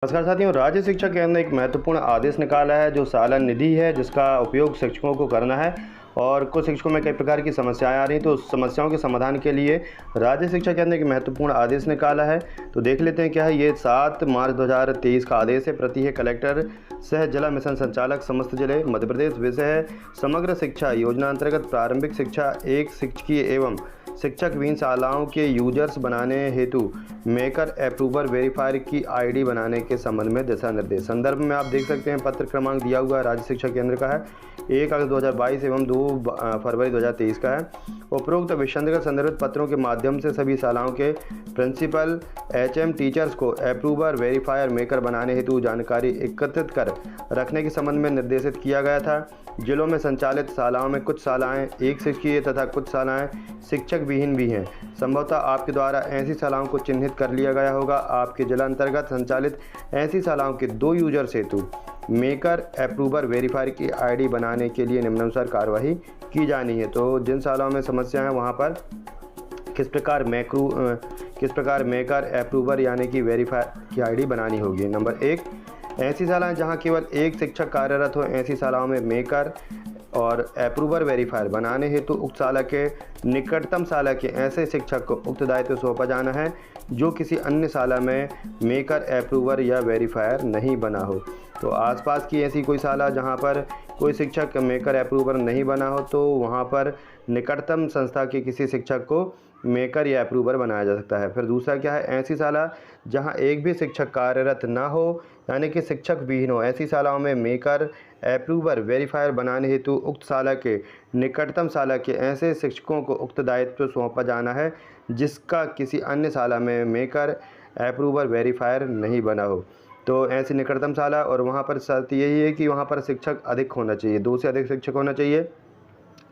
नमस्कार साथियों, राज्य शिक्षा केंद्र ने एक महत्वपूर्ण आदेश निकाला है जो सालाना निधि है जिसका उपयोग शिक्षकों को करना है। और कुछ शिक्षकों में कई प्रकार की समस्याएं आ रही हैं, तो उस समस्याओं के समाधान के लिए राज्य शिक्षा केंद्र ने एक महत्वपूर्ण आदेश निकाला है। तो देख लेते हैं क्या है। ये 7 मार्च 2023 का आदेश है। प्रति है कलेक्टर सह जिला मिशन संचालक समस्त जिले मध्य प्रदेश। विषय है समग्र शिक्षा योजना अंतर्गत प्रारंभिक शिक्षा एक शिक्षकीय एवं शिक्षक विहीन शालाओं के यूजर्स बनाने हेतु मेकर अप्रूवर वेरीफायर की आईडी बनाने के संबंध में दिशा निर्देश। संदर्भ में आप देख सकते हैं पत्र क्रमांक दिया हुआ राज्य शिक्षा केंद्र का है 1 अगस्त 2022 एवं 2 फरवरी 2023 का है। उपरोक्त विषयांतर्गत संदर्भित पत्रों के माध्यम से सभी शालाओं के प्रिंसिपल एचएम टीचर्स को अप्रूवर वेरीफायर मेकर बनाने हेतु जानकारी एकत्रित कर रखने के संबंध में निर्देशित किया गया था। जिलों में संचालित शालाओं में कुछ शालाएं एक शिक्षकीय तथा कुछ शालाएं शिक्षक विहीन भी हैं। संभवतः आपके द्वारा ऐसी शालाओं को चिन्हित कर लिया गया होगा। आपके जिला अंतर्गत संचालित ऐसी शालाओं के 2 यूजर्स हेतु मेकर अप्रूवर वेरीफायर की आईडी बनाने के लिए निम्नानुसार कार्यवाही की जानी है। तो जिन शालाओं में समस्या है वहाँ पर किस प्रकार मेकर अप्रूवर यानी कि वेरीफायर की आईडी बनानी होगी। नंबर 1, ऐसी शालाएं जहां केवल एक शिक्षक कार्यरत हो, ऐसी शालाओं में मेकर और अप्रूवर वेरीफायर बनाने हेतु उक्त शाला के निकटतम शाला के ऐसे शिक्षक को उक्त दायित्व सौंपा जाना है जो किसी अन्य शाला में मेकर अप्रूवर या वेरीफायर नहीं बना हो। तो आसपास की ऐसी कोई शाला जहां पर कोई शिक्षक मेकर अप्रूवर नहीं बना हो तो वहां पर निकटतम संस्था के किसी शिक्षक को मेकर या अप्रूवर बनाया जा सकता है। फिर दूसरा क्या है, ऐसी शाला जहां एक भी शिक्षक कार्यरत ना हो यानी कि शिक्षक विहीन हो, ऐसी शालाओं में मेकर अप्रूवर वेरीफायर बनाने हेतु उक्त शाला के निकटतम शाला के ऐसे शिक्षकों को उक्त दायित्व सौंपा जाना है जिसका किसी अन्य शाला में मेकर अप्रूवर वेरीफायर नहीं बना हो। तो ऐसी निकटतम शाला और वहाँ पर शर्त यही है कि वहाँ पर शिक्षक अधिक होना चाहिए, 2 से अधिक शिक्षक होना चाहिए,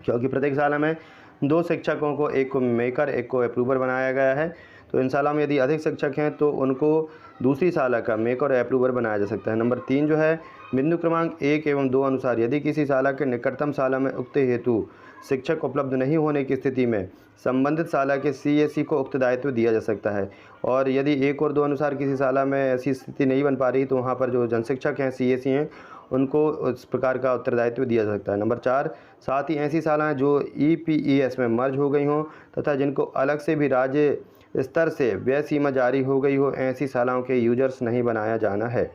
क्योंकि प्रत्येक शाला में 2 शिक्षकों को, एक को मेकर एक को अप्रूवर बनाया गया है। तो इन शाला में यदि अधिक शिक्षक हैं तो उनको दूसरी शाला का मेकर और अप्रूवर बनाया जा सकता है। नंबर 3 जो है, बिंदु क्रमांक 1 एवं 2 अनुसार यदि किसी शाला के निकटतम शाला में उक्त हेतु शिक्षक उपलब्ध नहीं होने की स्थिति में संबंधित शाला के सीएससी को उक्त दायित्व दिया जा सकता है। और यदि 1 और 2 अनुसार किसी शाला में ऐसी स्थिति नहीं बन पा रही तो वहाँ पर जो जनशिक्षक हैं सीएससी हैं उनको उस प्रकार का उत्तरदायित्व दिया जा सकता है। नंबर 4, साथ ही ऐसी शालाएं जो ईपीईएस में मर्ज हो गई हों तथा जिनको अलग से भी राज्य स्तर से व्यय सीमा जारी हो गई हो, ऐसी शालाओं के यूजर्स नहीं बनाया जाना है।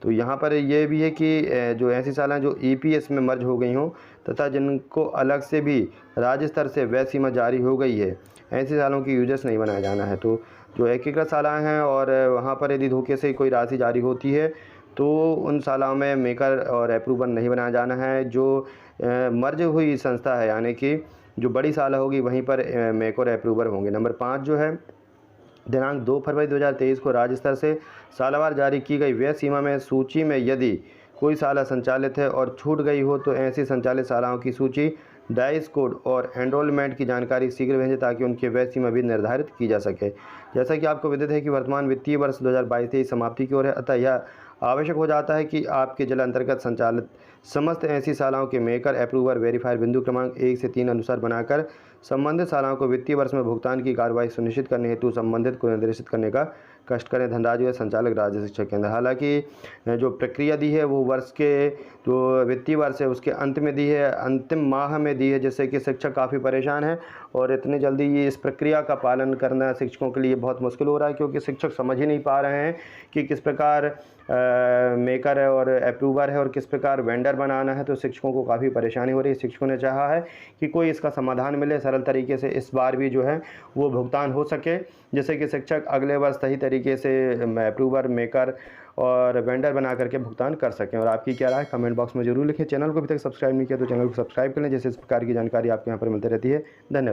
तो यहाँ पर ये भी है कि जो ऐसी शालाएं जो ईपीएस में मर्ज हो गई हों तथा जिनको अलग से भी राज्य स्तर से व्यय सीमा जारी हो गई है, ऐसी शालाओं की यूजर्स नहीं बनाया जाना है। तो जो एकीकृत शालाएं हैं और वहाँ पर यदि धोखे से कोई राशि जारी होती है तो उन शालाओं में मेकर और अप्रूवर नहीं बनाया जाना है। जो मर्ज हुई संस्था है यानी कि जो बड़ी शाला होगी वहीं पर मेकर और अप्रूवर होंगे। नंबर 5 जो है, दिनांक 2 फरवरी 2023 को राज्य स्तर से सालावार जारी की गई व्यय सीमा में सूची में यदि कोई शाला संचालित है और छूट गई हो तो ऐसी संचालित शालाओं की सूची, डाइस कोड और एनरोलमेंट की जानकारी शीघ्र भेजें ताकि उनकी व्यय सीमा भी निर्धारित की जा सके। जैसा कि आपको विदित है कि वर्तमान वित्तीय वर्ष 2022-23 समाप्ति की ओर है, अतः यह आवश्यक हो जाता है कि आपके जिला अंतर्गत संचालित समस्त ऐसी शालाओं के मेकर अप्रूवर वेरीफायर बिंदु क्रमांक 1 से 3 अनुसार बनाकर संबंधित शालाओं को वित्तीय वर्ष में भुगतान की कार्रवाई सुनिश्चित करने हेतु संबंधित को निर्देशित करने का कष्ट करें। धनराज व संचालक राज्य शिक्षा केंद्र। हालांकि जो प्रक्रिया दी है वो वर्ष के जो वित्तीय वर्ष है उसके अंत में दी है, अंतिम माह में दी है, जिससे कि शिक्षक काफ़ी परेशान हैं और इतनी जल्दी ये इस प्रक्रिया का पालन करना शिक्षकों के लिए बहुत मुश्किल हो रहा है, क्योंकि शिक्षक समझ ही नहीं पा रहे हैं कि किस प्रकार मेकर है और अप्रूवर है और किस प्रकार वेंडर बनाना है। तो शिक्षकों को काफ़ी परेशानी हो रही है। शिक्षकों ने चाहा है कि कोई इसका समाधान मिले सरल तरीके से, इस बार भी जो है वो भुगतान हो सके, जिससे कि शिक्षक अगले वर्ष सही तरीके से अप्रूवर मेकर और वेंडर बना करके भुगतान कर सकें। और आपकी क्या राय कमेंट बॉक्स में जरूर लिखें। चैनल को अभी तक सब्सक्राइब नहीं किया तो चैनल को सब्सक्राइब कर लें, जैसे इस प्रकार की जानकारी आपके यहाँ पर मिलती रहती है। धन्यवाद।